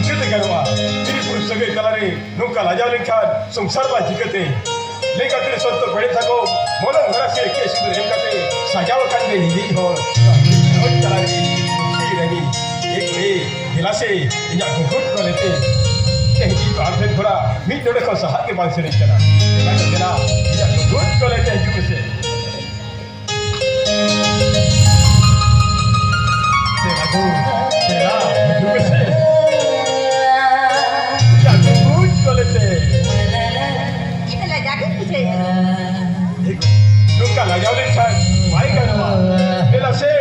जिकते गरवा स्त्री पुरुष सगळे कलारे नौका लाजावले खान संसार बा जिकते लेका तेरे स्वत बड़े थको मोनो घरा से के सुंदर हेम करते सजाव कांदे निधि हो रोज कलारे की रही एक वे गिलासे या घुट को लेते कहीं बांधे थोड़ा मी थोड़े को सहार के बांध से नहीं चला तेरा या घुट को लेते हैं जुग से तेरा जुग से या घुट को लेते इतना जाके पूछे नौका लाजावले खान भाई गरवा गिलासे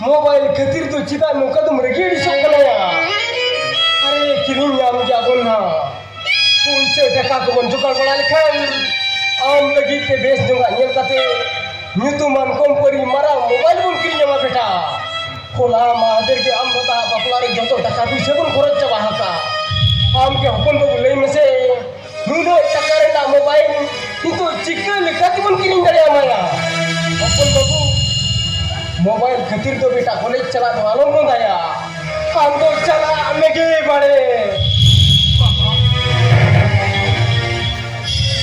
मोबाइल खातिर तो चिता नौका तुम रेगेड़ी सकलया अरे किरिंग याम क्या बोलना पुलिस टका को बन जुगाड़ बना लेखान आम लगी ते बेस दूंगा ये कहते ᱧᱩᱛᱩᱢᱟᱱ ᱠᱚᱢᱯᱟᱱᱤ ᱢᱟᱨᱟᱝ ᱢᱳᱵᱟᱭᱤᱞ ᱵᱚᱱ ᱠᱤᱨᱤᱧᱟ ᱵᱮᱴᱟ ᱠᱚᱞᱟ ᱢᱟᱦᱟᱫᱮᱨ ᱜᱮ ᱟᱢ ᱵᱟᱛᱟ ᱵᱟᱯᱞᱟ ᱨᱮ ᱡᱚᱛᱚ ᱴᱟᱠᱟ ᱯᱩᱭᱥᱟᱹ ᱵᱚᱱ ᱠᱷᱚᱨᱚᱪ ᱪᱟᱵᱟ ᱦᱟᱠᱟ ᱟᱢ ᱜᱮ ᱦᱚᱯᱚᱱ ᱵᱟᱵᱩ ᱞᱟᱹᱭ ᱢᱮᱥᱮ ᱱᱩᱱᱟᱹᱜ ᱴᱟᱠᱟ ᱨᱮᱱᱟᱜ ᱢᱳᱵᱟᱭᱤᱞ ᱱᱤᱛᱚᱜ ᱪᱤᱠᱟᱹ ᱞᱮᱠᱟ ᱛᱮᱵᱚᱱ ᱠᱤᱨᱤᱧ ᱫᱟᱲᱮᱭᱟᱢᱟᱭᱟ ᱦᱚᱯᱚᱱ ᱵᱟᱵᱩ मोबाइल खातिर तो बेटा कॉलेज चला मालूम न दाया हम तो चला मेगे बड़े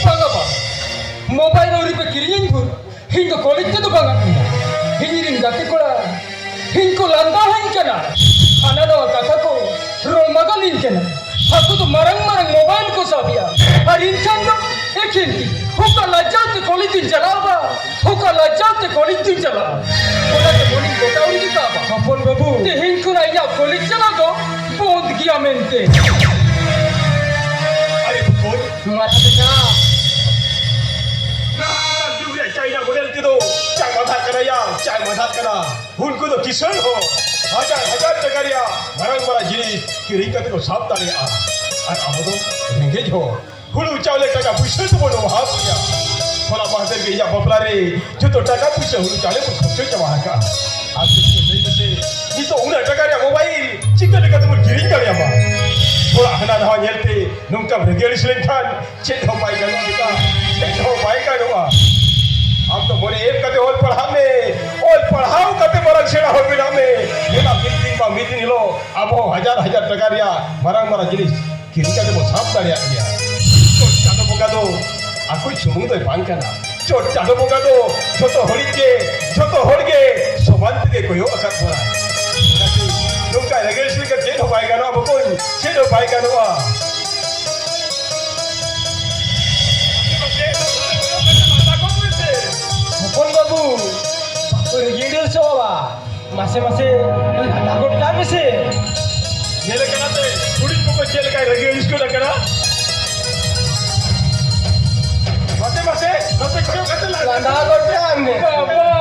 बघा मोबाइल और पे किरियन को हिंग कॉलेज तो बघा हिंग जाते कोड़ा हिंग को लंदा है क्या ना अनादा कथा को रोमगल इनके ना aku tuh marang-marang mobil ko sabiya har insan no ekhinti hoka lajjat college jalaba hoka lajjat college jala oda te boni gotauri ki kaba kapon babu te hinku na ya college jala go bond kiya mente अरे बोल mata beta ना दुनिया China model itu cang madat kena ya cang madat kena hunku tu kisan ho हजार टकरिया barang barang jenis kiring kata ko sab tali a আর আমাদের রেঙ্গেজ হো Hulu চাউলে টাকা পয়সা তো বলো হাত দিয়া ফলা মাদের কে ইয়া বপলারে যত টাকা পয়সা হুলু চালে তো খরচ চাওয়া হাকা আজ তো দেই দেই নি তো উনা টাকা রে মোবাইল চিকন টাকা তো গিরিং করে আমা थोड़ा हना ना येते नुंका रेगेलिस लेखान चेत हो पाई गनो बिका चेत हो पाई का नो हम तो बोले एक कते और पढ़ाओ कते मरक छेड़ा हो बिना में येला मीटिंग हिलो अब हो हजार टका रिया मरंग मरा जिनिस किरिका दे साफ दाड़िया गया चोट चादो बोगा दो आकुई सुमुंग दो पान kana चोट चादो बोगा दो छोटो होड़गे सोबान ते कोयो अकत बोला नुंका रेगेलिस लेका चेत हो पाई गनो अब कोई चेत हो पाई गनो kapon babu regedel soba masing-masing takut kami sih Nele kanate kudik ko chele kai regelis ko dakara mate nate ko kate la landa gotan baba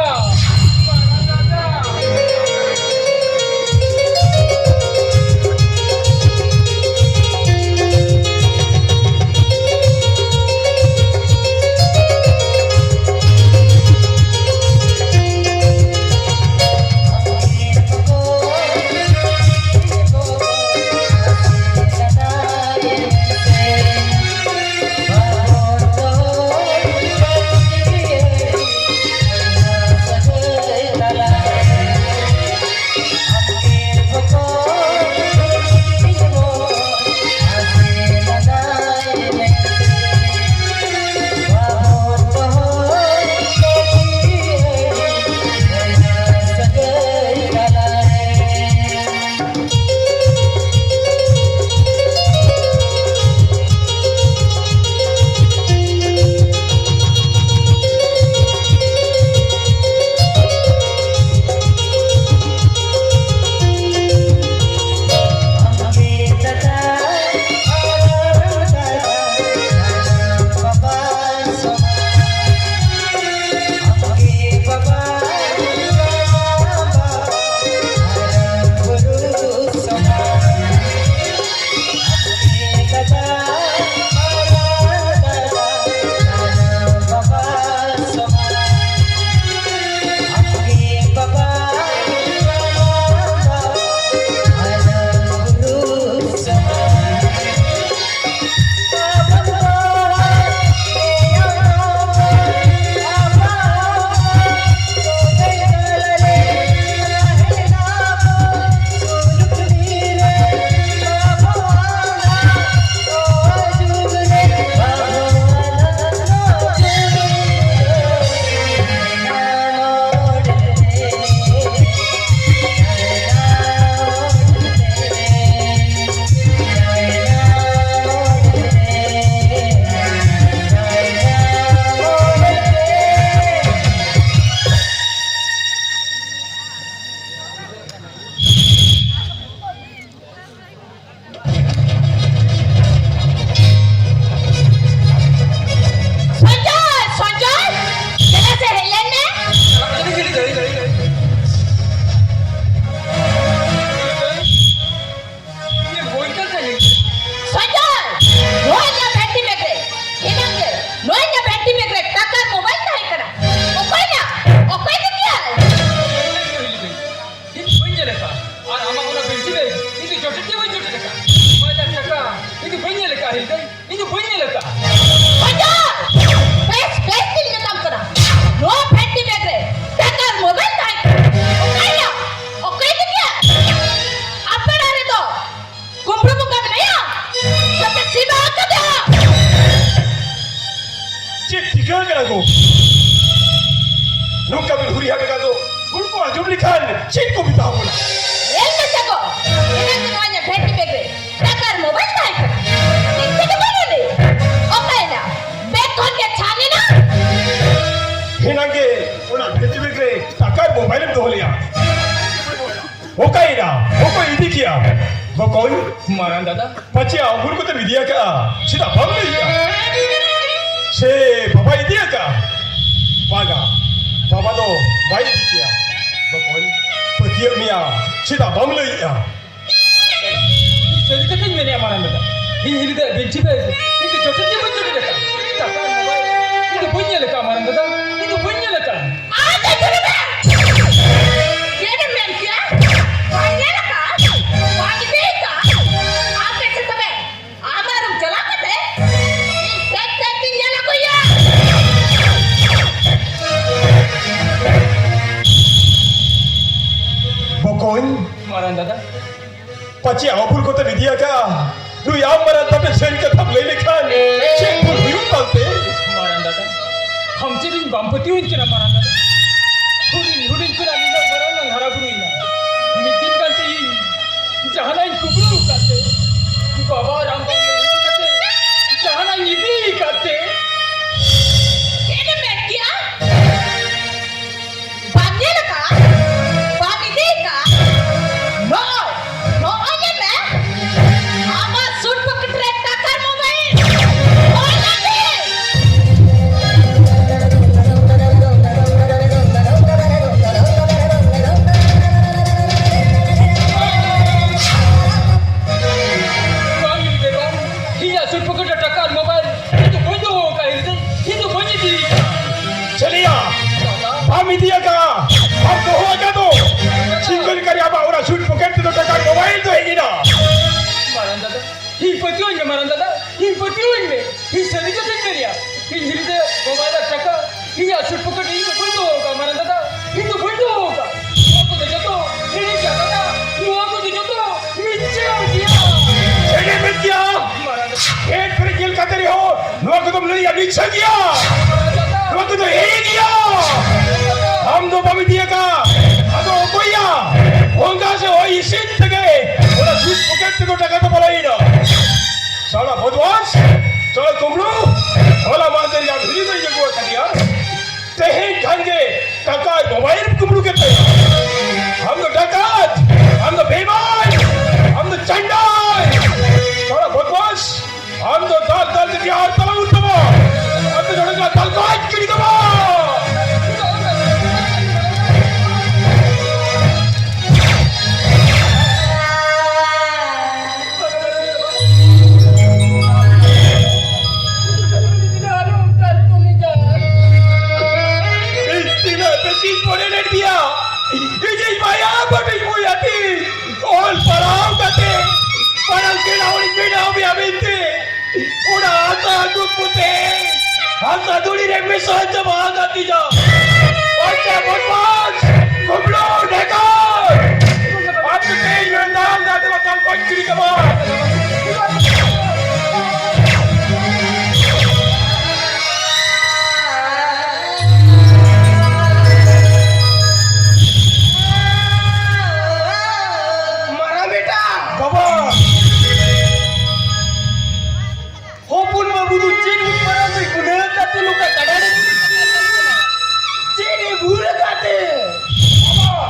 Ini bunyi leka. Ajar! Best din niyo tam kara. No fatty bag re. Takar mobile naik. publikan cikgu bitahu pula. Elma jago. Ini semuanya ganti bebe. Takar mobile tak? Ini tu mana ni? Oke na. Bekon dia cani na. Hinangge una beti begre takar mobile tu holia. Okai na, okai ini kia. Bokon Maran dada. pachi agur ko te vidya ka. Sida bam le ya. Se baba ini ka. Paga. Baba do baik dia. Bokon pachi mia sida bam le ya. Jadi kan ini Maran dada. Ini dah benci bebe. Ini jatuhnya benci bebe. Takar mobile. Itu punya leka Maran dada. Itu punya leka. Ada jadi be. Jadi mentia. Banyak lah. Bagi beka. Apa sesame? Amarum jalakan deh. Ini tinggal aku ya. Bokon Maran dada. pachi agur ko te vidya ka. Nu yang maran tapi sen ka thap le lekhan. Cikgu huyung tante. Maran dada. Hamci bin bampati unci na Maran dada. Hudin kuna lina Maran nang harapuru ina. Mitin kante ini. Jahana ini kuburu kate. Baba rambang ini kate. Jahana ini kate. Jadi mentia. Banyak lah. Bagi beka. No aja be. Ama suit pakai trek takar mobile. Oh nanti. Bang ini bang. Iya suruh pekerja takar mobile. Itu bodoh kah ini? Itu banyak di. चलिया हम India का हम तो हुआ क्या तो single कर या बावरा शूट पॉकेट तो टका मोबाइल तो है ना Maran dada. Ini petiun ya Maran dada. Ini petiun me. Ini sedikit tinggal ya. Ini hidup mobile cakap. Ini asal pekerja itu bodoh kah Maran dada. Itu bodoh kah? Aku dah jatuh. Ini cakap dah. Aku dah jatuh. Micam dia. चलिए मत किया Maran dada. एक पर jail का तेरे हो नुआ को तुम ले या नीचे किया Maran dada. नुआ को तो ही किया हम तो हम इंडिया का अब तो कोई या होंगे से हो इसी तक और शूट पॉकेट तो टका तो बोला ही ना साला बदमाश चलो कुमरू होला मार या भिरी नहीं ये को कर दिया तेहे खांगे टका मोबाइल कुमरू के ते हम तो डकात हम तो बेईमान हम तो चंडाल थोड़ा बदमाश हम तो दाल दाल के बिहार तला उठवा हम तो जोड़ेगा दाल को आज की दबा इस्तीना पेशीज पड़े नेट दिया इजे माया बटे हुई आती ऑल पराव करते परम के लाउडी पीड़ा भी अबिंते उड़ा आता दुपुते हम दूरी रे में सहज भाग आती जा और क्या बदमाश कुबलो देखो आप तेज में नाम दाते वतन पंचरी कमा मारा बेटा बाबा हो पण बाबू तू चीन उत्पन्न से गुन्हे करते लोक कडाडे चीन भूल खाते बाबा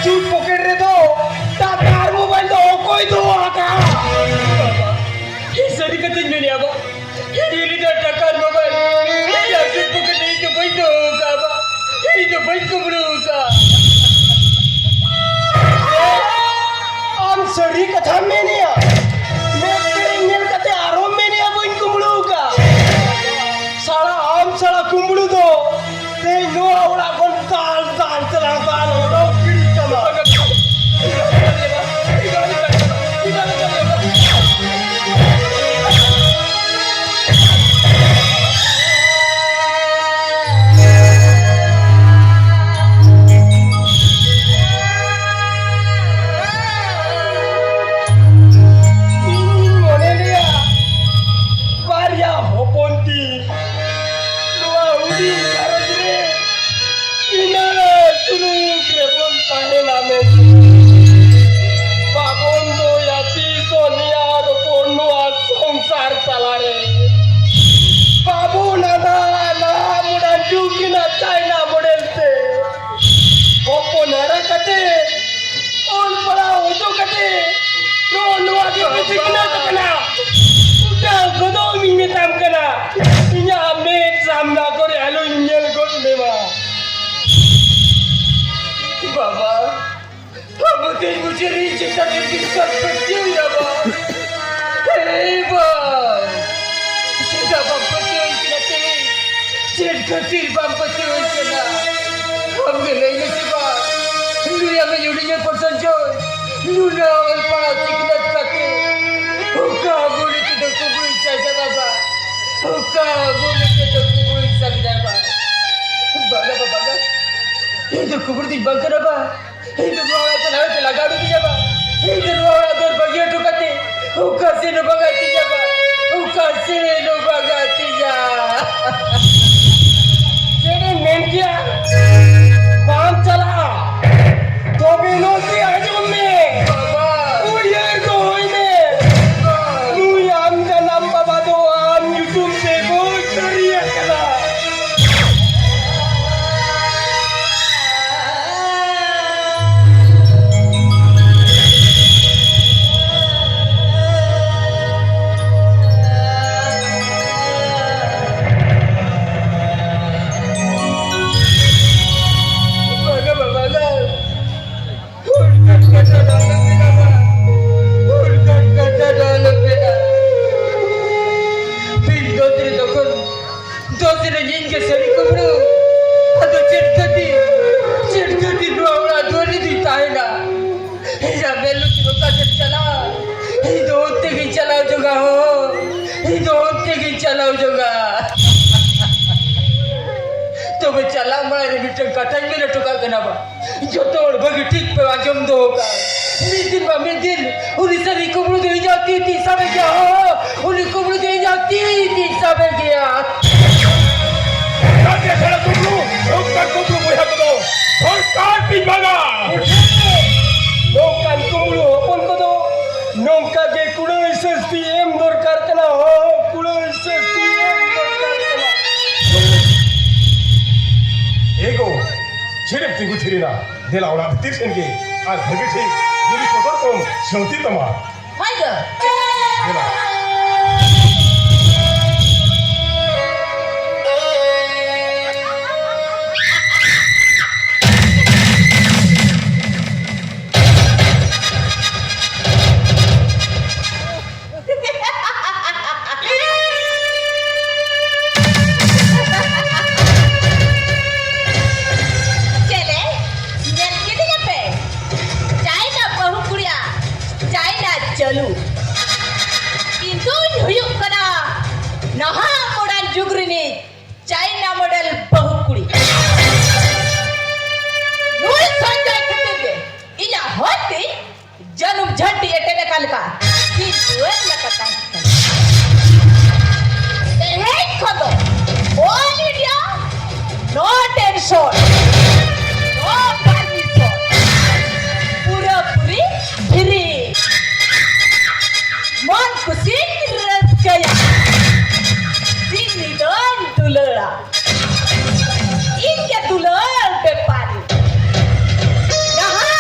सूट पॉकेट रे दो टाकार मोबाइल दो कोई दो आका ही सरी कते नहीं आबा हिली दा टकार मोबाइल या सूट पॉकेट नहीं तो बंदो का बा ही तो बंद कुबड़ू का आम सरी कथा में नहीं आ मैं तेरे नेल कते आराम में नहीं आ वो इनको मुड़ूगा साला आम साला कुंबड़ू दो ते नो आवड़ा कौन ताल ताल चला ताल हो दो किड़ी चला मोने लिया वारिया हो पोंती नुआ उडी करत रे इनाला तुनु क्रेबोन ताहे नामे बाबोंदो याती सोनिया रो पोनुआ संसार चला रे बाबू नाना ना मुडा जुकिना चाइना मोडेलते ओपो नरा कते ओन पड़ा ओजो कते नो नुआ के बिकना कना udah godo mimi tam kana inya amet samna kore alo inyel god mema बाबा अब ते मुझे रीच तक डिस्कस करती हुई बाबा हे बा सीधा बापती हुई कि ते चेट खातिर बापती हुई कि ना हम गले ने सिवा लुया में युड़िए पर्सन जो लुना और पड़ा चिकनत करके हुक्का बोले के तो कुबड़ी चाहिए बाबा हुक्का बोले के तो कुबड़ी चाहिए बाबा बाबा ये तो कुबड़ी बंकर बा ये तो वाला चला चला गाड़ी दिया बा ये तो वाला दर बगिया ठुकाते हुक्का से नो बगाती जा बा हुक्का से नो बगाती जा तेरे नेम क्या काम चला तो बिनो की आज में बाबा उये तो होइने मुई आम का नाम बाबा दो आम यूट्यूब पे बहुत करिया कला बाबा बाबा ला हुड़कट कटा डाल बेटा बा हुड़कट कटा डाल बेटा फिर दोसरे नींद के सरी कुबड़ू अतो चिटकती डोवड़ा दोरी दीता है ना या बेलू की रोका से चला ही दोते की चलाओ जोगा हो ही दोते की चलाओ जोगा तो वे चला मारे बिटे कटन में टुका कना बा जो तोड़ भग ठीक पे आजम दो होगा मिदिन उन्हीं सरी कुबड़ू दे जाती थी सब क्या हो उन्हीं कुबड़ू दे जाती थी सब क्या Nanti salah kubru, bukan kubru punya kado. Horkat pibaga. नौकान कुमड़ू अपन को दो नौका के कुड़ो सस्ती एम दरकार कना हो कुड़ो सस्ती एम दरकार कना Ego, cirip tinggu cirina. Dia lah orang betir sengi. As begitu, jadi kotor kom, senti tamar. Hayo. Dia lah. चले जन के दिन पे चाइना बहु कुड़िया चाइना चलू किंतु हुयुक कना नहा मॉडर्न जुगरिनी चाइना मॉडल बहु कुड़ी नुई संजय खते इना होती जनुम झंडी एटेने कालका की दुएर लकता हे खदो all India no tension no permission पूरा पूरी फ्री मन खुशी रस गया सिंदूर दुलड़ा इनके दुलड़ पे पानी यहाँ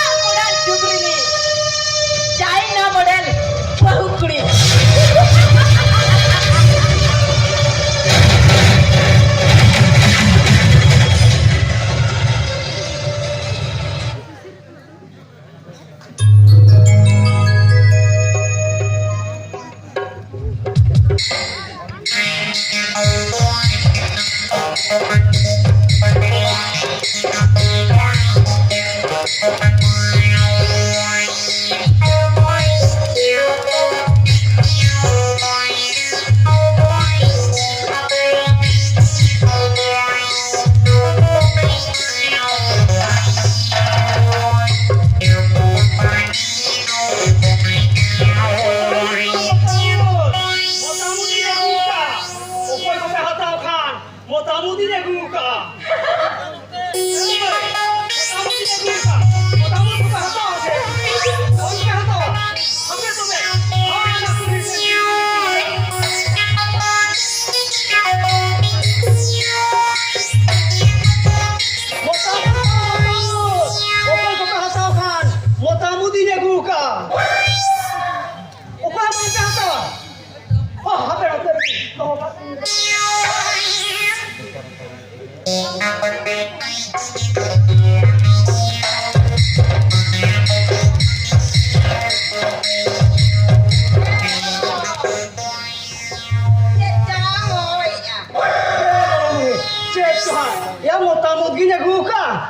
motamot ginagu ka.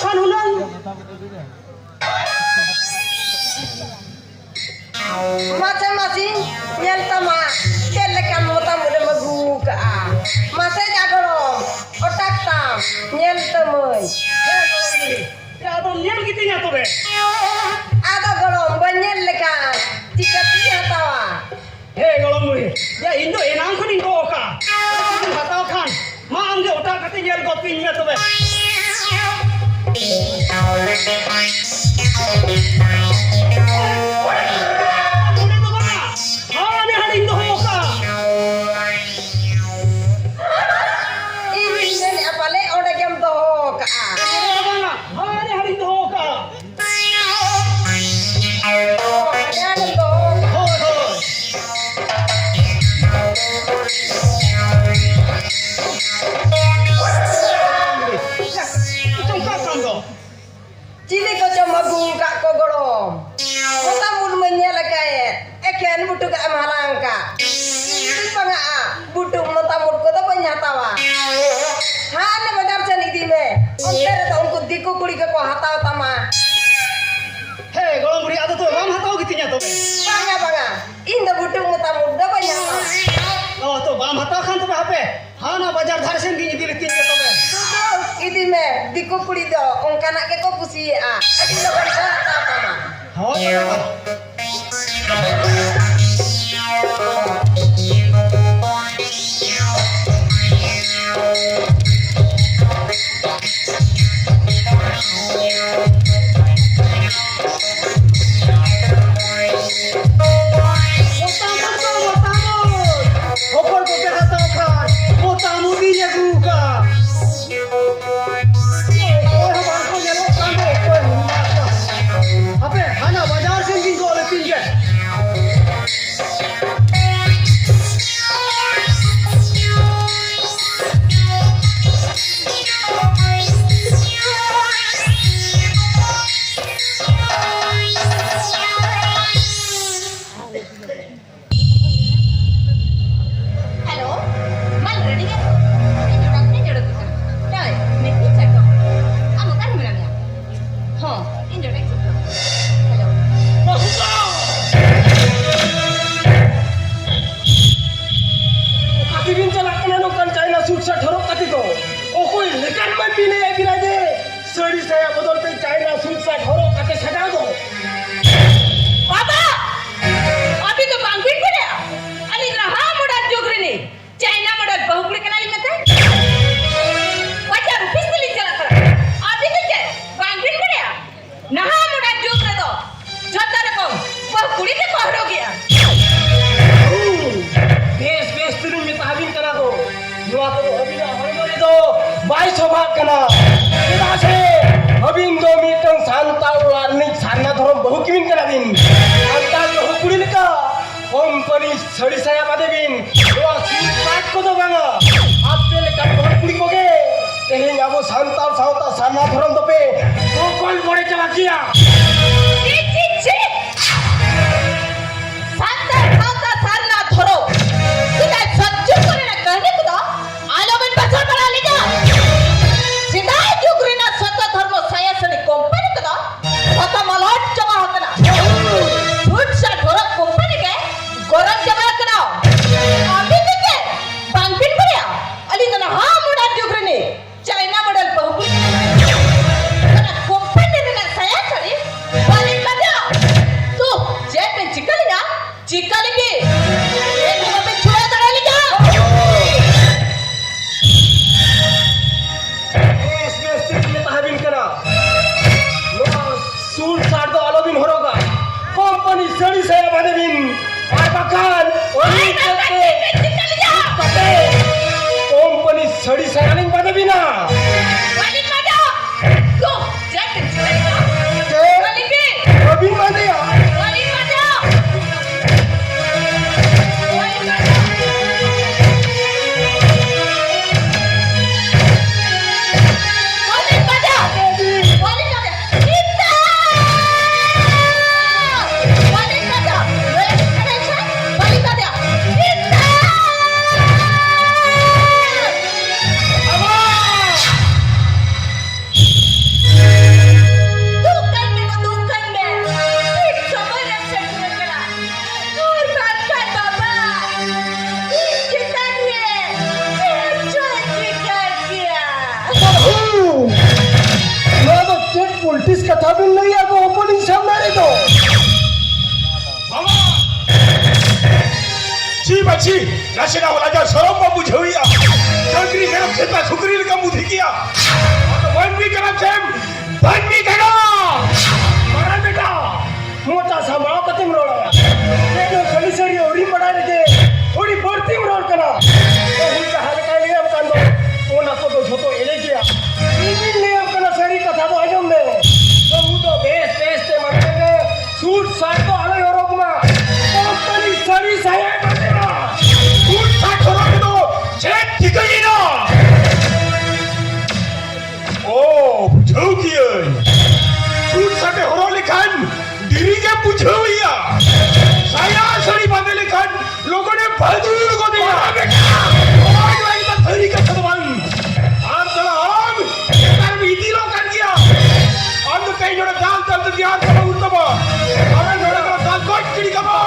Kan hunang. Masing-masing nyel tama kelekan motamot magu ka. Masa jagolom otak tam nyel temoy. Ya to nyel gitinya to be. Ada golom banyel lekan. Jika tiada tawa. He golong muri. Ya indo enang kun indo ka. Hatao kan. Ma amge utak kate nyel got pinya to be. Ini nenek apa le orang jam doh ka. Jangan doh. Cili ko cuma buka ko golom. Kota mun menyel kaya. Eken butuh ke amalangka. Itu panga butuh mentamut ko to penyatawa. Hane badar cani dime. Onter ta unku diku kuli ke ko hatau tama. He golong muri ada to ram hatao gitinya to be. Banga. Inda butuh mentamut do penyatawa. Oh to bam hatao kan to be hape. Hana bajar dhar sen gini diri tinja to be. Idi me diku kuli do ongkana ke ko pusi a. Adi do kan hata tama. Oh. Hopor ko kaya hatao kan. Motamu dinya guga. Ape, hana bajar sen gini oleh tinja. Halo, mal ready kan? Ini jodoh kita. Dai, nanti cek dong. Kamu kan bilangnya. Ini jodoh kita. Halo. Kati bin chala kana no kan China suit sa tharo kati to. O koi lekan man bine ai biraje. Sari saya बदलते China suit sa tharo kati सजा दो. बाबा, अभी तो बांगबिन को दे. अली रहा मोड़ा जोगरे ने. China मोड़ा बहुकुड़ी कनाली में था. वजह रुपीस के लिए चला कर. अभी तो क्या? बांगबिन को दे. नहा मोड़ा जोगरे दो. जोता रकम बहुकुड़ी के बाहर हो गया. बेस तुरुन में ताबिन करा दो. युवा तो अभी ना हरमरे दो. 22 भाग कना. इधर से अबिन दो मीटंग सांता वारनी सारना धरम बहु किबिन करा दिन. अंता बहु कुड़ी लेका. कंपनी सड़ी saya pada bin. Wah suit pack ko to banga. Ape lekan बहु कुड़ी को के. तेहे याबो सांता साउता सारना धरम तो पे. तो कौन बड़े चला किया. ची. सांता सारना धरो. सीधा सच्चू करे ना कहने को तो आलो में बचल बना ले जा. सीधा जुगरी ना सत्ता धर्म साया सनी कंपनी को तो सत्ता मलाट जमा होता ना. झूठ सा धरो कंपनी के गरम जमा करना. अभी तो क्या बांगबिन बढ़िया. अली तो ना हाँ मोड़ा जुगरी ने चाइना मॉडल बहुकुड़ी. ना कंपनी ने ना साया सनी बालिक का उल्टीस कथा भी नहीं है को ओपनिंग सामने तो मामा ची बच्ची नाशिना वाला जा शरम में बुझोइया नौकरी करो खेता छुकरी का मुधी किया और वन भी करम सेम वन भी करो मारा बेटा मोटा सांभाळा कती मरोड़ा ये खली सड़ी ओरी पड़ा रे थोड़ी बढ़ती मरोड़ करा तो ही कहा काय नियम कांदो कोण असो तो छोटो एले गया ई नियम कना सड़ी कथा तो आजम में तो मु तो बेस बेस ते मारते के सूट साट तो आले योरोक मा कंपनी सड़ी साया बनेगा सूट साट हो दो चेक ठीक ही ना ओ बुझोइया सूट साट हो लिखन दिरी के बुझोइया साया सड़ी बांधे लिखन लोगों ने भजूर को दिया आज वाली तो थरी का सदवान आम चला आम कर बीती लो कर गया आम तो कहीं जोड़ा दाल तब तो ध्यान करो उतबा आम जोड़ा का दाल कोट चिड़ी कबो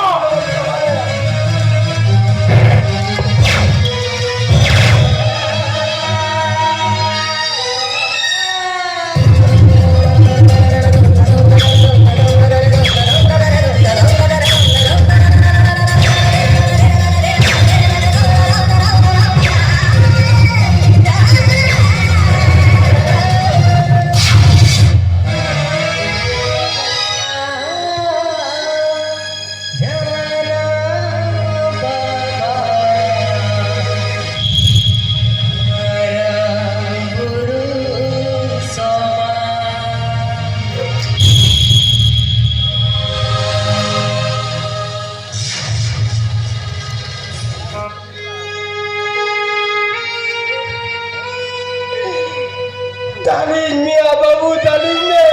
Daling Mia Babu daling ne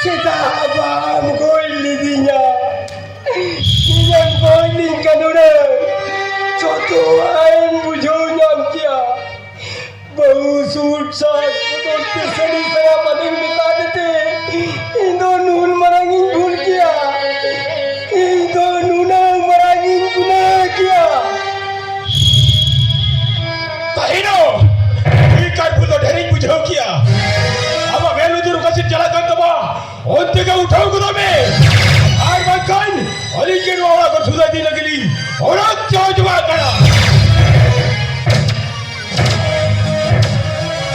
Kita abang goil lidinya Yang goiling kanure Choto ain bujo nyam kia Bau sud sak Betul kesini saya paling bita dete Indo nun marangin bhul kia Indo nunang marangin guna kia Tahino इकार पुलो ढेरिंग बुझाओ किया अब वेलु दूर का सिर चला कर तबा ओंते का उठाओ गुदा में आर बंकन अली के नोड़ा को सुधा दी लगली और चाव जुआ करा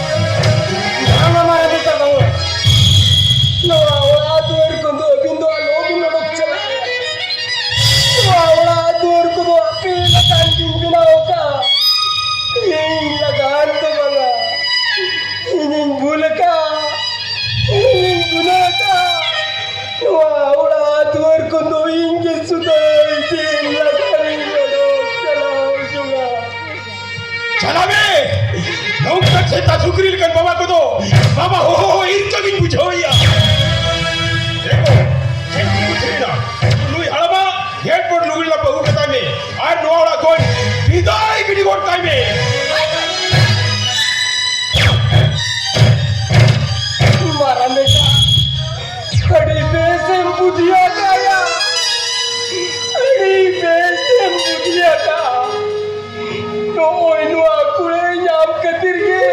Nama mara kita bawa No awal atur kundo bindo alogi nodok chala No awal atur kundo api lakan bimbina oka Ini lakan to banga Ini bulaka Ini gunaka No awal atur kundo inge sudai Ini lakan nodok chala juga चला बे नौक तक से तासुकरी लेकर बाबा को दो बाबा हो इनका भी बुझोइया देखो चेकी कुछरीना लुई हड़बा गेट पर लुगला बहु कता में आर नोड़ा कोन विदाई गिडी गोट टाइम में मारा बेटा अड़ी पैसे बुझिया काया अड़ी पैसे बुझिया का नो इनु आकुले याम कतिर के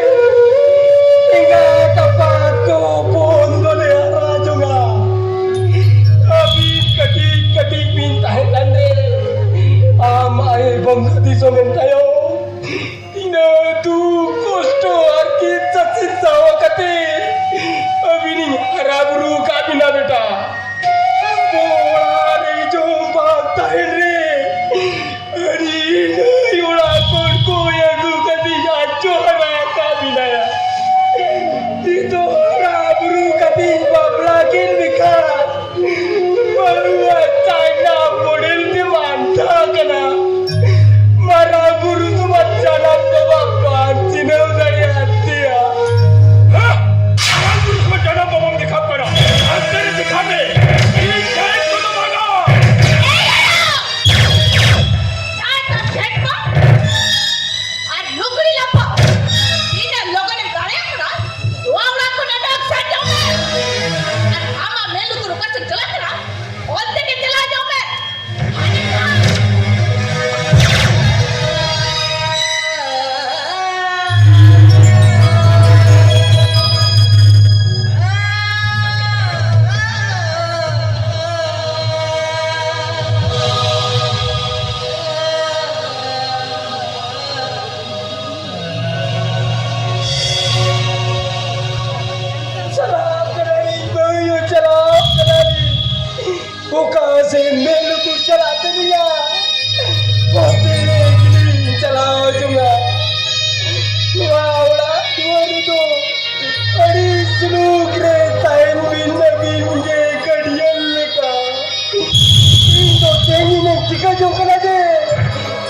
चिका जोकना जे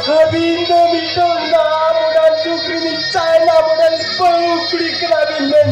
habindo mitonda modal cukri ni China modal pengkuli kerabin men.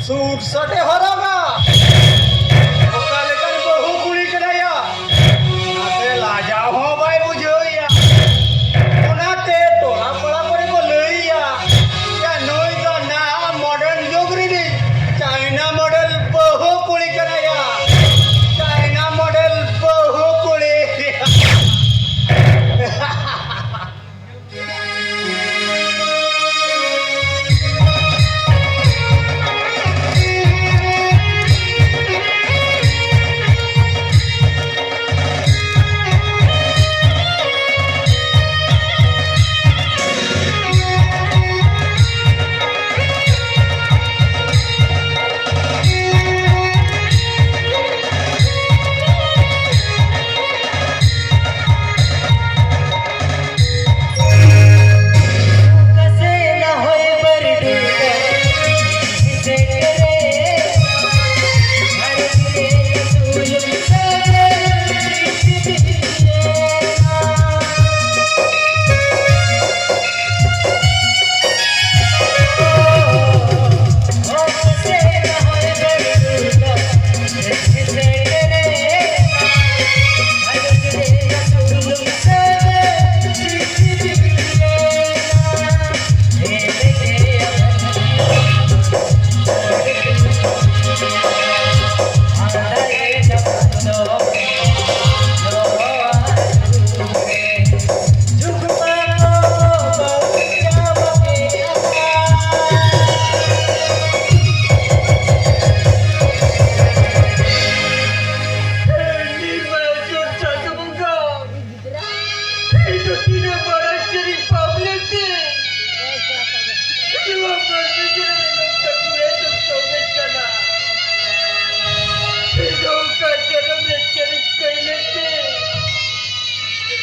Suit सटे हो रहा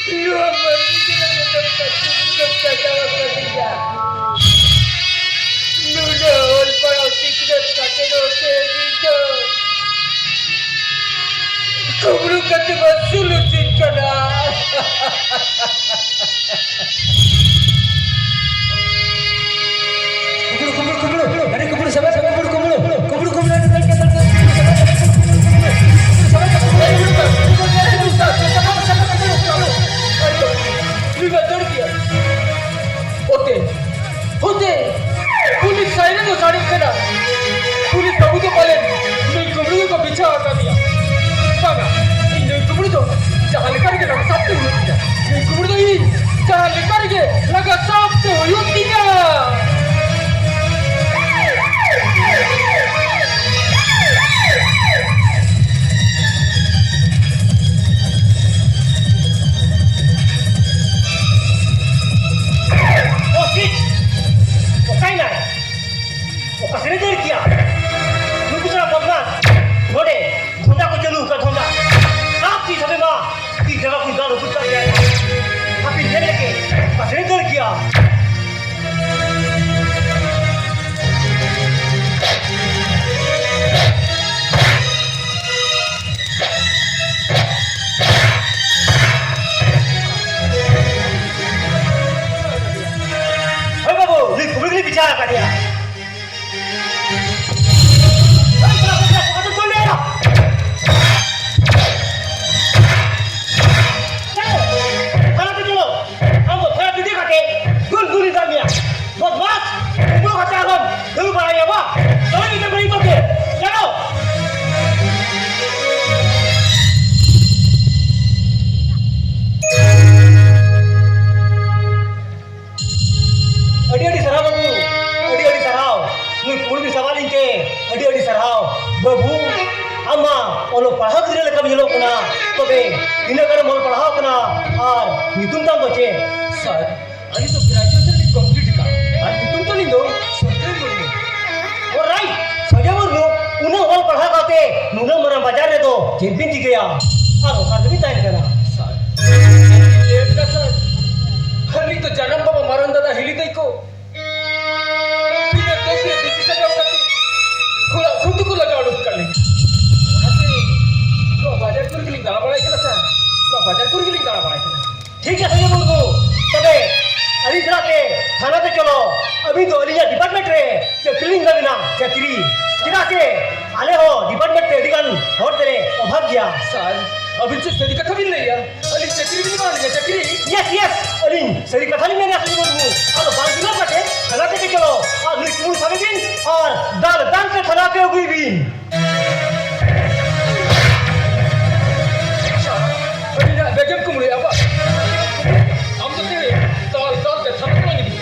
Luang balik kita tempat jawa ketiga. Nunahon para sikret katero segito. Kubru katiba sulutin kana. Kubru. Dari kubru sama kubru. होते police siren को साड़ी पहना police बाबू तो बोले नहीं कुबड़ू को पीछे हटा दिया बाबा नहीं कुबड़ू तो जहाँ लेकर के लगा साफ तो हुई नहीं कुबड़ू तो ही जहाँ लेकर के लगा साफ तो हुई कसने देर किया तू कुछ बदमाश घोड़े धोंडा को चलू का धोंडा आप की सभी माँ की जगह को गाल कुछ कर गया आप इन्हें लेके कसने देर किया बाबू लिख कुबड़ी बिचारा कर दिया babu ama olo pahag dire lekam jelo kana tobe ina kare mol pahag kana ar nitum tam bache sir अभी तो ग्रेजुएशन भी कंप्लीट का और तुम तो नहीं दो सोते बोलने और राइट सजा मरनो उन्हें मol pahag आते नुना मरा बाजार रे तो चैंपियन जी गया और ओका भी ताई करा सर लेट का सर हली तो जन्म बाबा मरण दादा हिली दई को बिना कैसे दिखी सजा होती खुद को लगा उड़ कर लेंगे तो बाजार कुर के लिए गाला बड़ा है सर तो बाजार कुर के लिए गाला बड़ा है ठीक है सजा मरनो तबे अली जरा के थाना पे चलो अभी तो अली डिपार्टमेंट रे चक्री ना बिना चक्री किदा के आले हो डिपार्टमेंट पे डिगन होट तेरे अभाग गया सर अभी से सदी कथा भी नहीं यार अली चक्री भी नहीं मान लिया चक्री यस अली सही कथा नहीं मैंने असली बोलूं अब बाल बिना कटे थाना पे चलो और लिखूं सारे दिन और दान से थाना पे हुई भी अली ना बेगम को मुझे अब हम तो तेरे ताल के थाना पे नहीं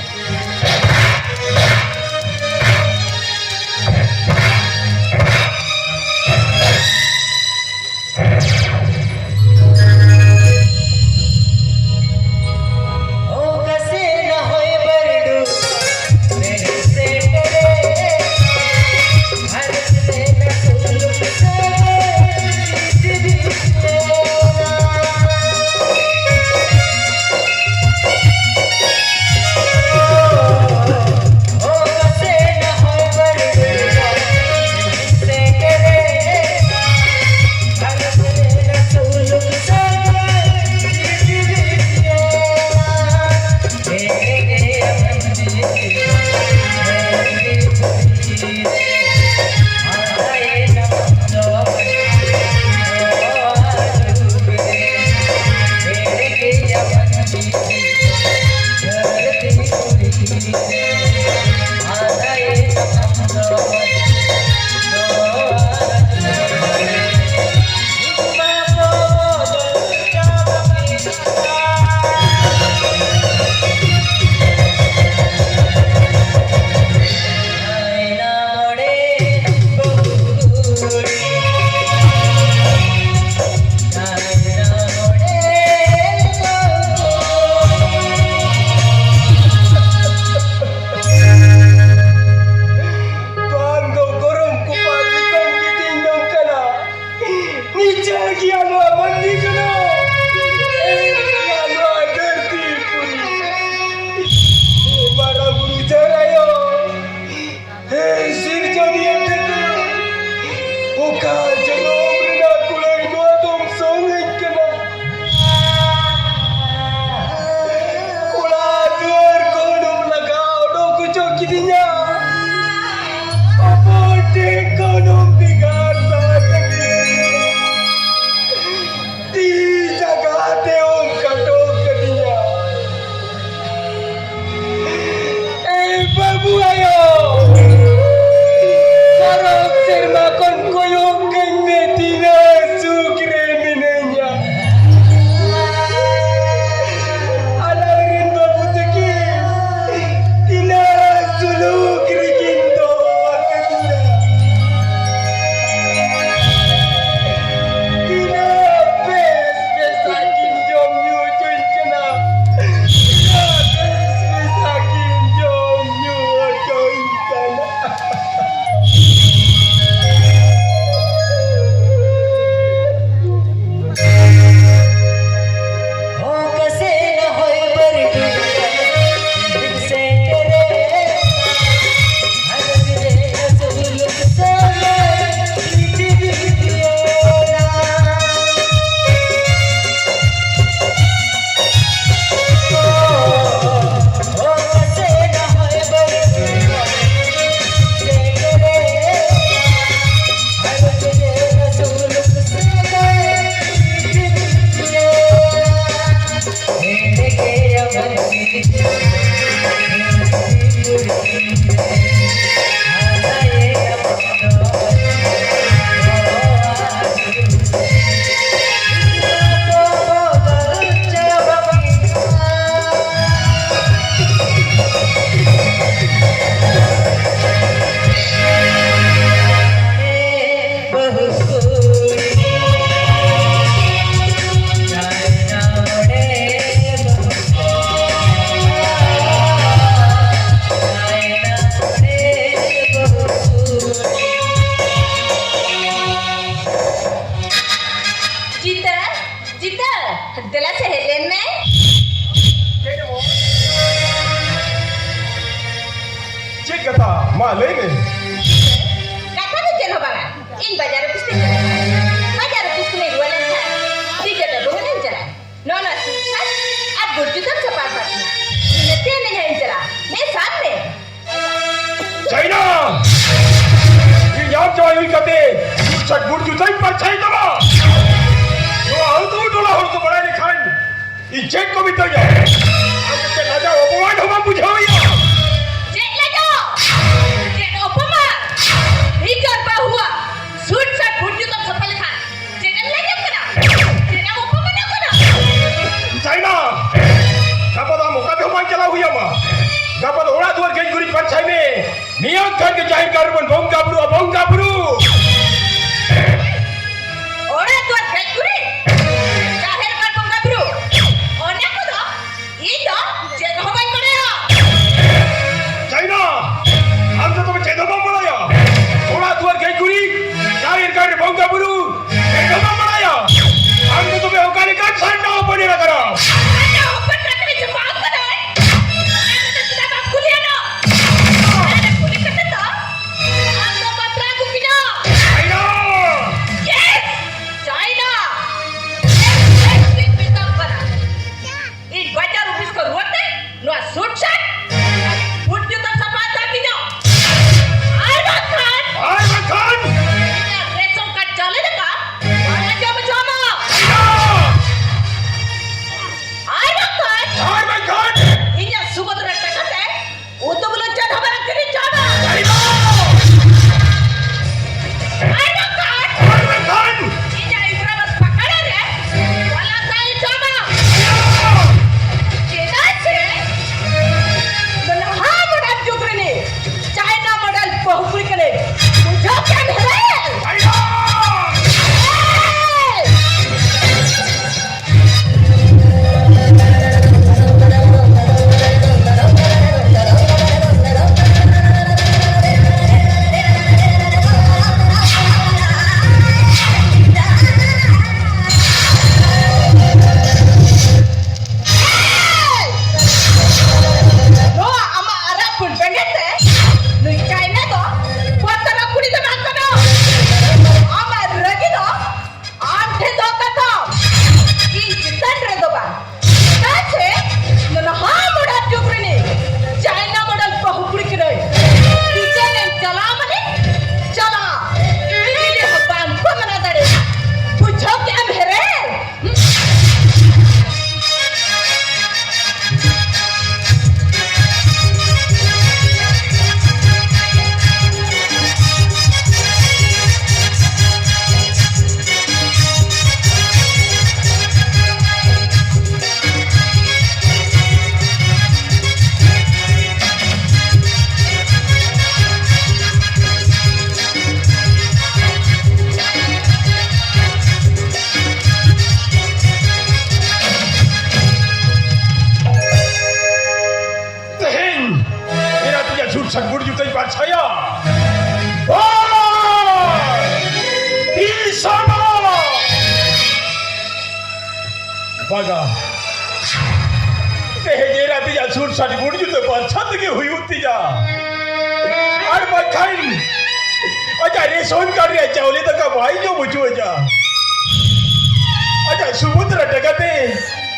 dinya. Apa ekonom digata di jaga teong katok kedinya. Babu ayo. Sarap sermakon koyong kene tina sukre minenya. Alarin babu teki tina sulu kirikindo akadina. Tina besakin jom yu cuy kena. Tina besakin jom yu cuy kena. हो कसे न होय बरडू दिसे करे हरविले असुलुक सामे दिदियोरा हो कसे न होय बरडू दिसे करे हरविले असुलुक सामे दिदियोरा Adalah sehelen में Cik kata, malay ni. kata tu jenuh banget. In bajar pistik, bajar pistik ni dua lensa. Tiga dah bukan jalan. Nona sukses, ab berjuta sepakat. Nanti ni yang jalan. Ni sampai. China! Ini yang jauh ini kata, sukses berjuta impar China lah. Yo, auto dola harus tu balik kan. Ini cek kau betul ya. Aku cek aja, apa mana orang bujuk ya? Cek lagi. Cek apa mah? Ikan bahua. Sukses berjuta sepakat. Cek lagi kena. Cek apa mana kena? China! Dapat kamu kata orang jalan huya mah. Dapat orang tuan kau gurit par China. Niat kan kejahit karbon bongga bru. Orang tua gaguri. Kahir kan penggabru. Orang aku tu, itu jangan hoban mereka. China! Anda tu macam mana malaya? Orang tuan kau gurit, kahit karbon bongga bru. Macam malaya? Anda tu macam kan sana apa ni nak kara? Ada hoban kata macam apa tu? Anda sudah kuliah no. Anda kuliah kata tu. Anda patra aku kena. सदगुण जुतई पाछाया बघा ते हे जे रात्रीच्या suit सदगुण जुत पाछत की हुई होती जा और बखाइन अच्छा रे सोन कर रे चावले तक भाई जो बुझो जा अच्छा समुद्र टकते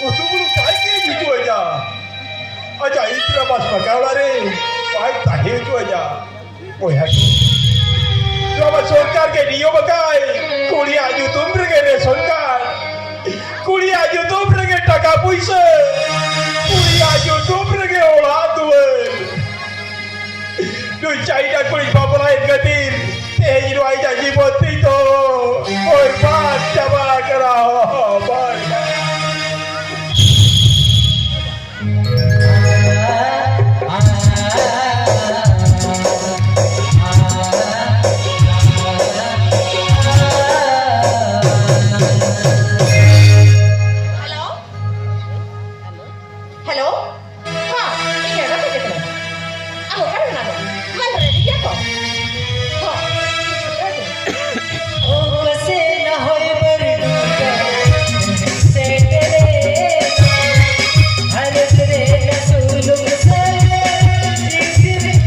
उतुबुरु काय के बुझो जा अच्छा इतना बस पकावला रे पाय ताहे जो जा ओया तो अब सरकार के नियम बकाय कोड़ी आजू तुम रे रे सरकार कोड़ी आजू तुम रे टाका पैसा कोड़ी आजू तुम रे औलाद दुए दुई चाइना कोड़ी बाबला गतिर ते हिरो आई जा जीवती तो और बात जमा कराओ बाय हॅलो हॅलो हा ठीक आहे ना तिकडे अहो काय म्हणालो मला रेडी येतो हो ओ कसे न होय बरडू सेटले हरत रे नसुलुम सरे जिगरे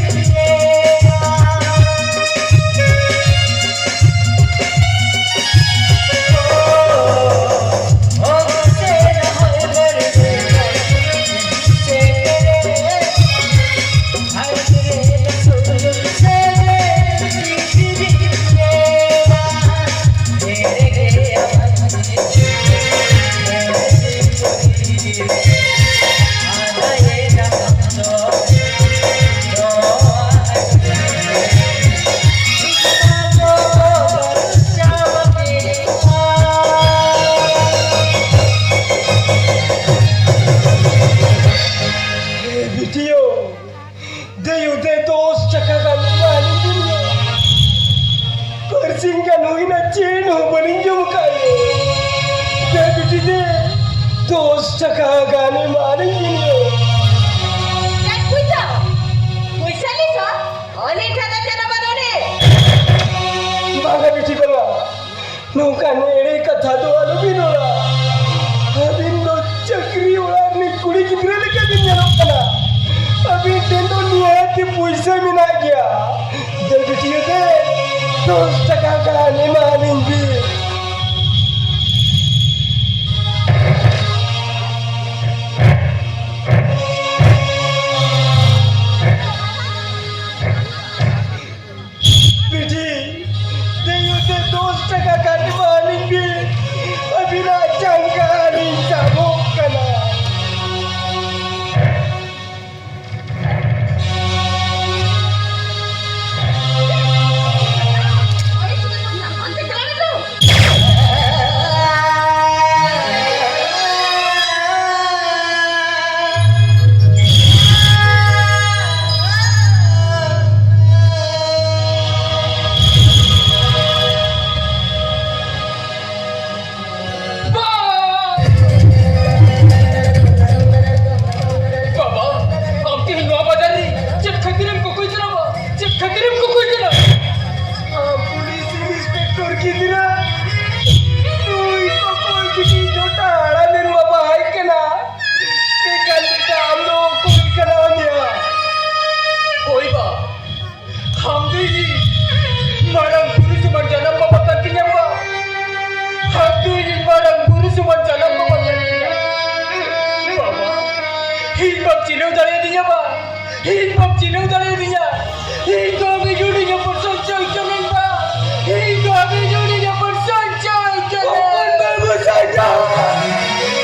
ओ कसे न होय बरडू सेटले हरत रे नसुलुम सरे जिगरे बिटियो देयो दे दोस्त चका का मानी दुनिया करसिंग का नोई ना चेन हो बनी जो मुकाए दे बिटी दे दोस्त चका गाने मानी दुनिया काय कुठं पैशाली का आणि ठेदाच्या बनवणे बागा बिटी बंगा नौका नेड़े कथा दो आलो बिनोला अभी नो चक्री उड़ार ने कुड़ी कितने लेके दिन जाना पड़ा अभी तेनो नियत पैसा में ना गया दे बिटियो दे दोस्त टका गाने मानेंगे बिटी देयो दे दोस्त टका गाने मानेंगे अभी ना चंगा नहीं जाबो कना बाबा आपके हिंदुआ बाजार रे जब खतरम को कोई चला जब खतरम को कोई चला पुलिस इंस्पेक्टर की तरह तू इसको कोई किसी छोटा आड़ा दिन बाबा है के ना के कल का हम लोग को भी करा दिया कोई बा हम जी मारम गुरु सुमन जन्म बाबा तक नंबा हम जी मारम गुरु सुमन जन्म बाबा तक बाबा हिन बाप चिलो दले दिया बा हिन बाप चिलो दले दिया हिन को भी जुड़ी के पर संचय चलन बा हिन को भी जुड़ी के पर संचय चलन बाबू संचय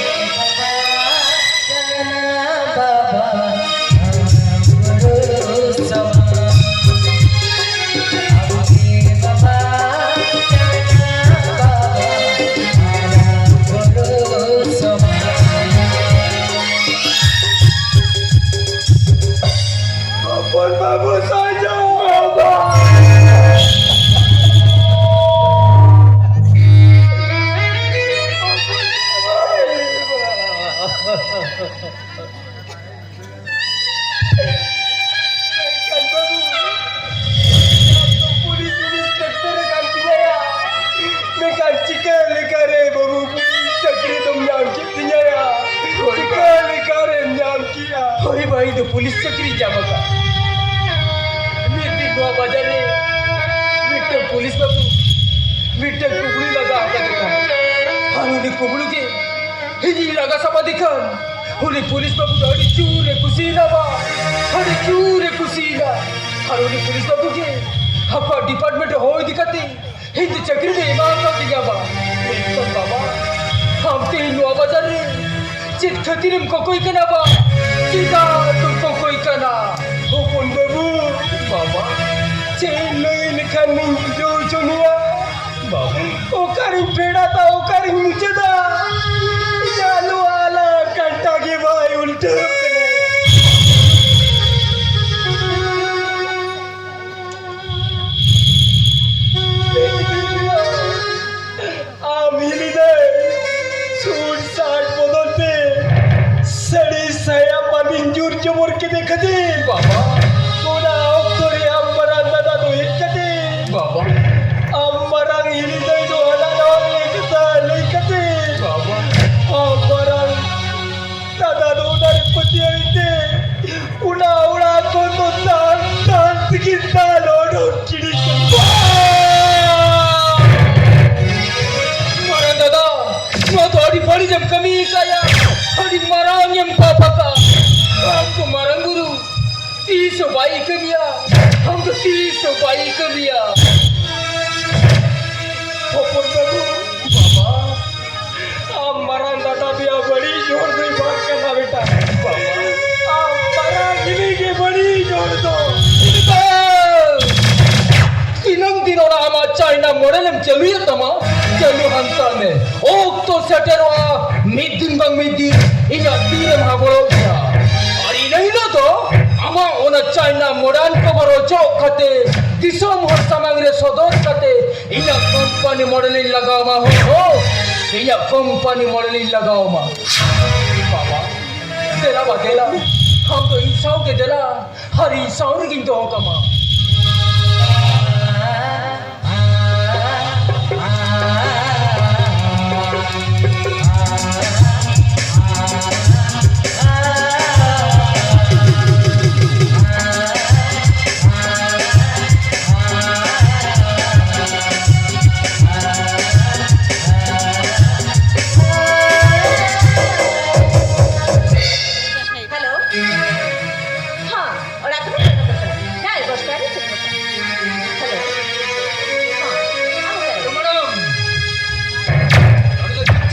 बाबू साजा बाबा बाबू भाई तो पुलिस चक्री जामा का मेरे नवा बाजार ने मेरे पुलिस बाबू मेरे कुबड़ी लगा आता देखा हारूनी कुबड़ू के हिजी लगा समा देखा होली पुलिस बाबू दाड़ी चूरे कुसीला बा हरे चूरे कुसीला हारूनी पुलिस बाबू के हफा डिपार्टमेंट हो दिखाते हिंदी चक्री में इमाम का दिया बा तो बाबा हम ते नवा बाजार ने चित खतीरम को कोई कना बा चिता तुमको कोई कना ओ पन बाबू बाबा चेन लई लिखन जो चुनिया बाबा ओ करी पेड़ा था ओ करी नीचे था चालू आला कंटा के भाई उल्टे मिली दे सूट साठ बदलते सड़ी सया मंजूर चमोर के देखते बाबा थोड़ा औतरे अम्बरा दादा तो एकते बाबा अम्बरा हिली दे जो हला एकता लेकते बाबा अम्बरा दादा तो उधर पति आते उड़ा उड़ा को तो तान की तालो डोकिड़ी मारा दादा मैं तो अड़ी बड़ी जब कमी काया अड़ी मरांग यम पापा का हमको मरंग गुरु 30 बाई कर लिया हमको 30 बाई कर लिया पोपट बाबू बाबा अम्बरा दादा भी बड़ी जोर से बात करना बेटा बाबा अम्बरा गिली के बड़ी जोर दो तीनों दिनों ना हम चाइना मॉडल में चलू या तमा चलू हंसा में ओ तो सेटरवा मिदिन बंग मिदिन इना तीन भागोलो गया और ये नहीं ना तो अमा ओना चाइना मॉडल को बरो चौक खाते दिसो मोहर सामग्री सदोर खाते इना कंपनी मॉडलिंग लगाओ मा हो इना कंपनी मॉडलिंग लगाओ मा बाबा देला बा देला हम तो इंसाओ के देला हर इंसाओ ने किंतु हो कमा हेलो हाँ और आप नहीं बस कर रहे थे हेलो हाँ मैडम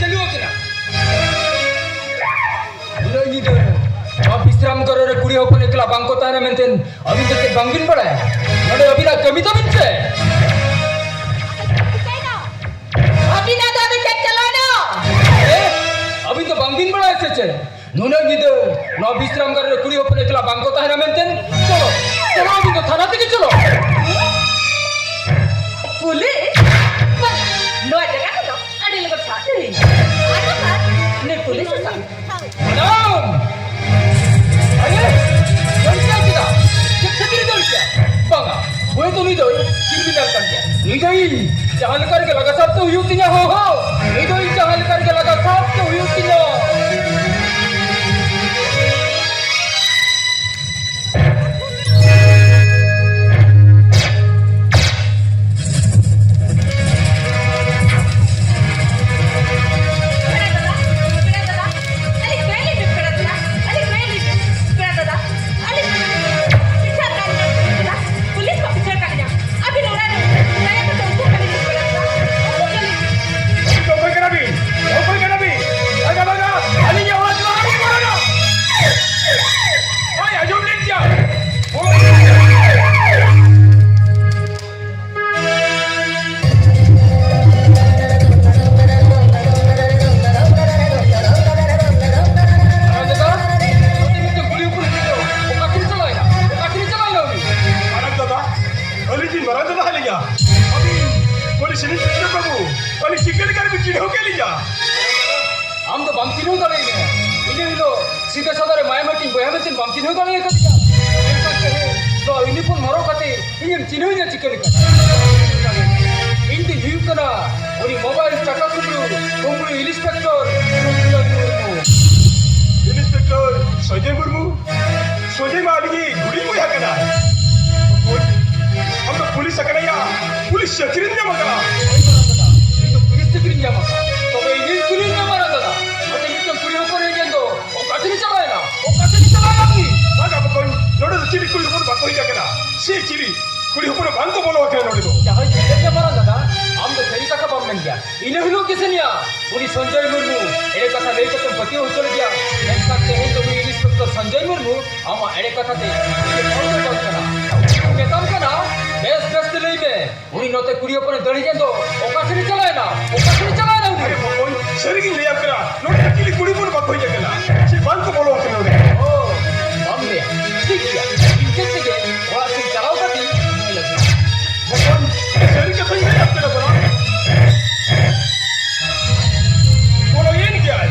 चलियो किना नहीं दे आप विश्राम करो रे कुड़ी होपन एकला बांको ताने मेंटेन अभी तक बांगिन पड़ा है नडे अभी ना कमी तो मिनचे अभी ना तो अभी चेक चलो ना अभी तो बांगिन पड़ा है सच्चे नुने गिदे ना विश्राम करो रे कुड़ी होपन एकला बांको ताने मेंटेन चलो चलो अभी तो थाना तक चलो पुलिस नो जगह तो अड़ी लोग साथ ही नहीं पुलिस है मैडम अरे क्या किया कितनी देर क्या बांगा वो तो नहीं दो क्रिमिनल कर दिया नहीं गई चाहल करके लगा सब तो युक्ति ना हो नहीं दो चाहल करके लगा सब तो युक्ति ना हम तो बम तीनों दले हैं इन्हें लो सीधे साधारे माय मटिंग बोया में तीन बम तीनों दले हैं कभी तो यूनिफॉर्म मारो खाते इन्हें तीनों ही चिकन का इनके जीव कना और ये मोबाइल चक्का सुनो कुम्बल inspector सजय Murmu Sekiranya maka. itu pulis sekiranya maka. Tetapi ini sekiranya marandada. Macam itu kuliah pun ini jendo. Okat ini cakap na. Okat ini cakap lagi. Maka pokoknya, noda tu ciri kulit pun batu hija kena. Si ciri kulit pun bantu bola kena noda tu. Jangan sekiranya marandada. Amdo cerita kapan mendia. Ini hulu kisahnya. Uni Sanjay Murmu. Ini kata lagi kata pati ucap dia. Yang kata itu uni Inspektor Sanjay Murmu. Ama ini kata dia. Ini orang tu kena. Metam kena. Best lagi be. Uni note kuliah pun dari jendo. Okat ini cakap na. Okat ini cakap na. Ayo pokoknya, sering lihat kena. Noda ciri kulit pun batu hija kena. Si bantu bola kena noda. Oh, mamnya. Sikya. Injek saja. Orang sing cakap tadi. Pokoknya, sering kita lihat kena bola. Bola ini क्या है?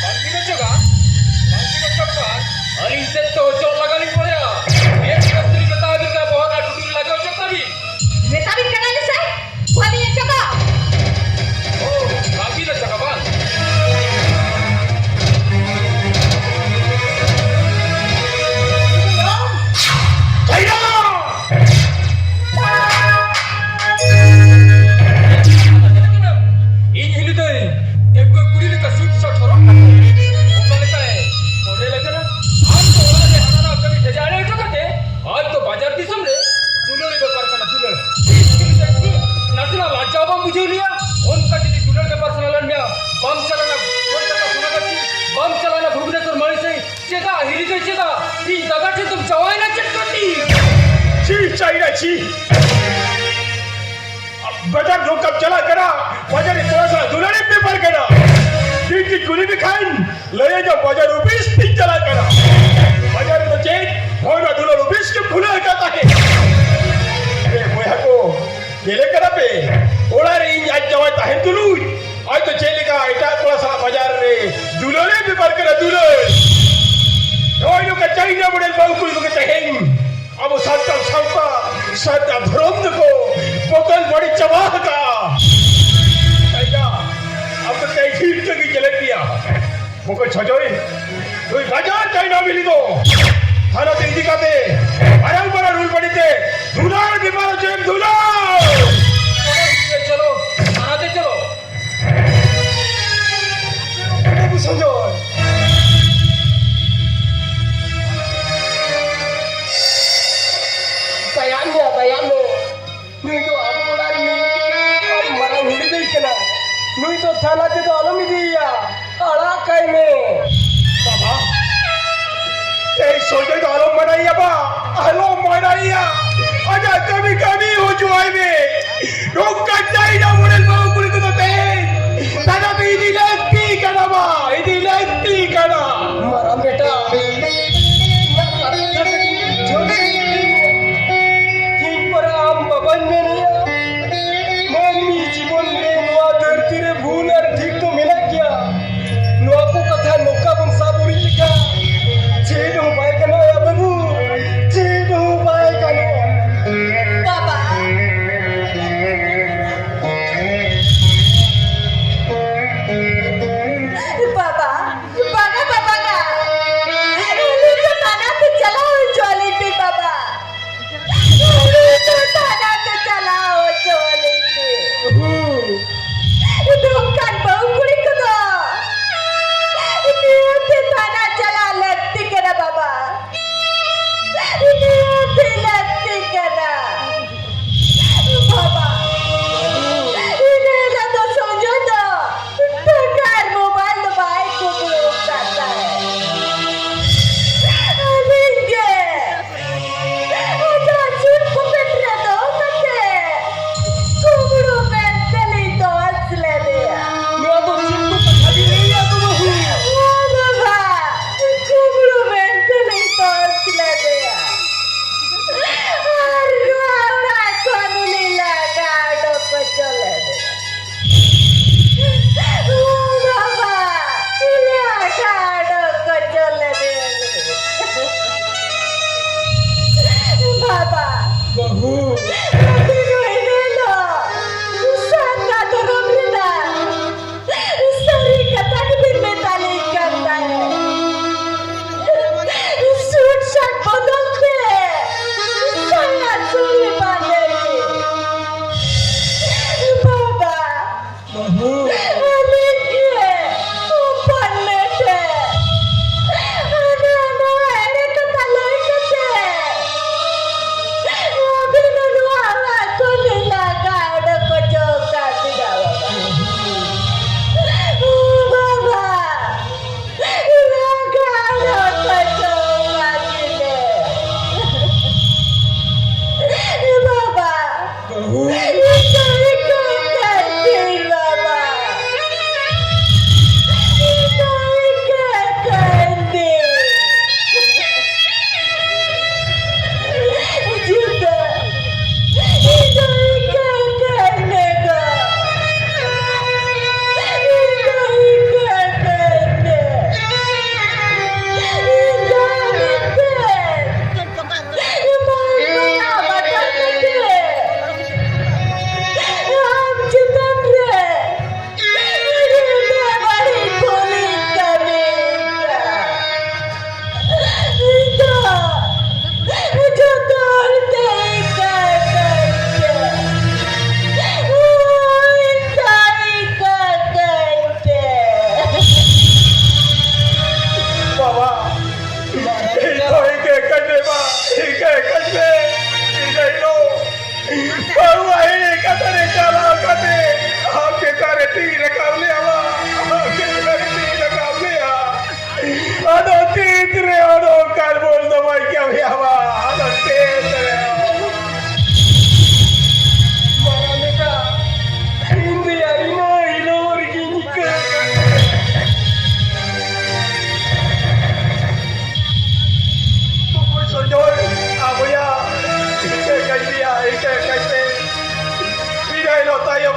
Bagi ni coba. Metabik kena ni saya. Bagi ni coba. छी बाजार लोग कब चला करा बाजार थोड़ा सा दुलारे पेपर करा ठीक की कुली भी खाइन ले जा बाजार रुपीस भी चला करा बाजार तो चेक होना दुलार रुपीस के फुला करता है अरे वो हको केले करा पे ओला रे इन आज जवा ताहे दुलू आज तो चेले का इटा थोड़ा सा बाजार रे दुलारे पेपर करा दुलार रोई नो का चाहिए बड़े बाबू कुली को चाहिए अब सत्ता सत्ता सत्ता भ्रम को बोतल बड़ी चबाह का क्या अब तो कई ठीक की चले दिया मुझको छजोई कोई बाजार चाहिए ना मिली तो थाना दिन दिखाते आराम बड़ा रूल पड़ी थे दुलार बीमार जेब दुलार चलो आते चलो समझो bayano nui to abu modari ni mara huli dei kana nui to thana te to alami diya ala kai me बाबा एक सोचे तो आलो मनाइया बा आलो मनाइया अजा कभी कभी हो जुआई में रोक का चाहिए ना मुड़ल बाबू कुली को तो ते दादा भी इधी लगती करा बा इधी लगती करा mara beta Baba,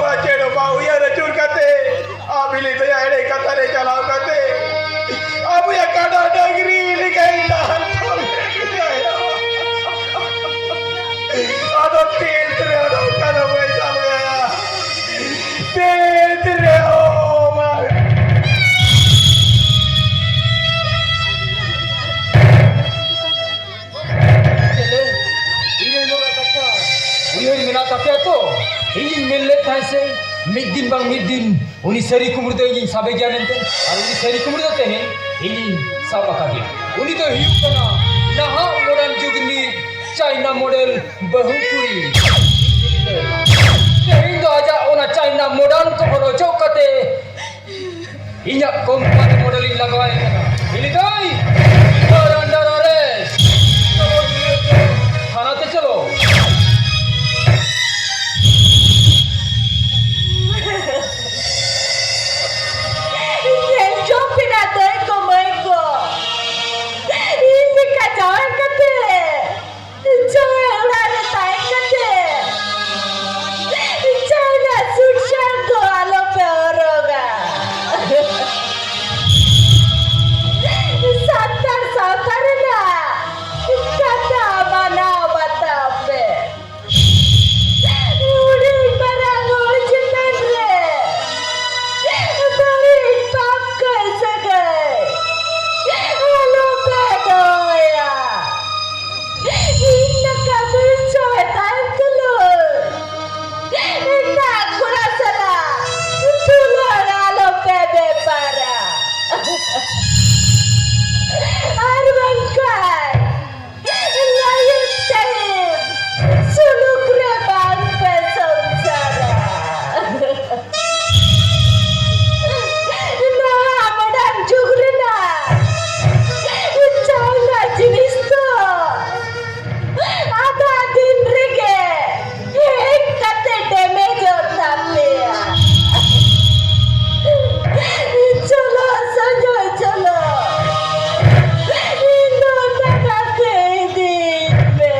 चेड़ो बाऊ या रचूर कते आबिली तो या एड़े कतारे चलाओ कते अब या काड़ा डगरी लिखाई दान आदो तेल तेरे आदो काड़ा भाई चल गया तेल तेरे ओ मारे चले ini lo kata uyun mina tapi to ini millet haise middin bang middin uni seri kumur to ini sabe gya mente aru uni seri kumur to te ini sabaka gya uni to hiu kana naha modern jugni china model bahupuri ini to aja ona china modern ko boro chokate inya company model ini lagwaye kana ini dai under arrest थाना पे चलो Yo pinatay ko ko. Hindi ka jawan kate. Jawan lari tayo kate. China sukshan ko alo peoroga. Satar na. Kata mana batape. Udah barang ujian re. Bari pakai segai. Halo pedoya. Ini kabel coetan telur. Tak kurang salah. Telur halo pede para. Arbangkai. Layak sahib. Suluk rebang pesonsara. Nah, madam jugrina. China jenis to. Ada din rige. Ek kate damage tapi ya. Chalo sanjo chalo. Indo taka keidi me.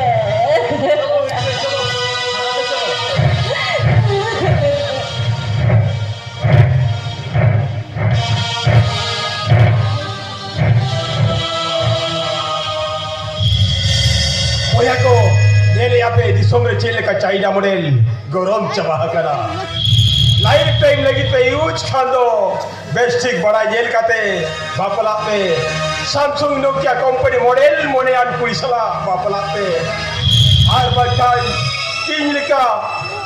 ओया को नेले आपे दिसोम रे चेले का China model गरम चबा करा लाइफ टाइम लगी पे यूज खांदो बेस्टिक बड़ा जेल काते बापला पे सैमसंग नोकिया कंपनी मॉडल मोने आन पुलिसला बापला पे आर बचाई किंग का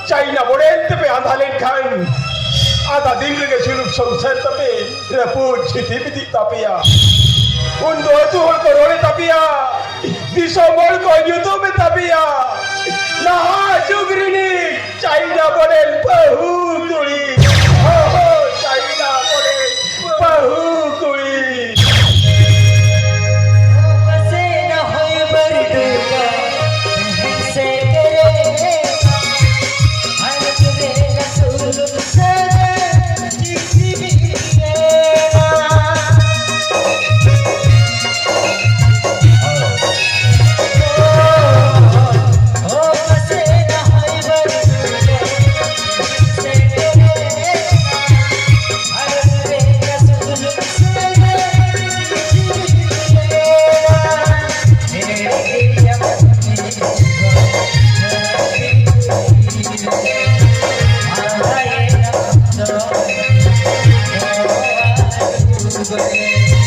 चाइना मॉडल ते पे आंधालेन खान आधा दिन के शुरू संसार तपे रपूट छिति बिति तपिया उन दो तो हो करोड़े तपिया दिसंबर को यूट्यूब में तपिया नहा जुगरीनी चाइना मॉडल बहु कुड़ी हो चाइना मॉडल बहु कुड़ी कसे न होय बरडुका से करे हर तुरे रसूल सर किसी भी Bye.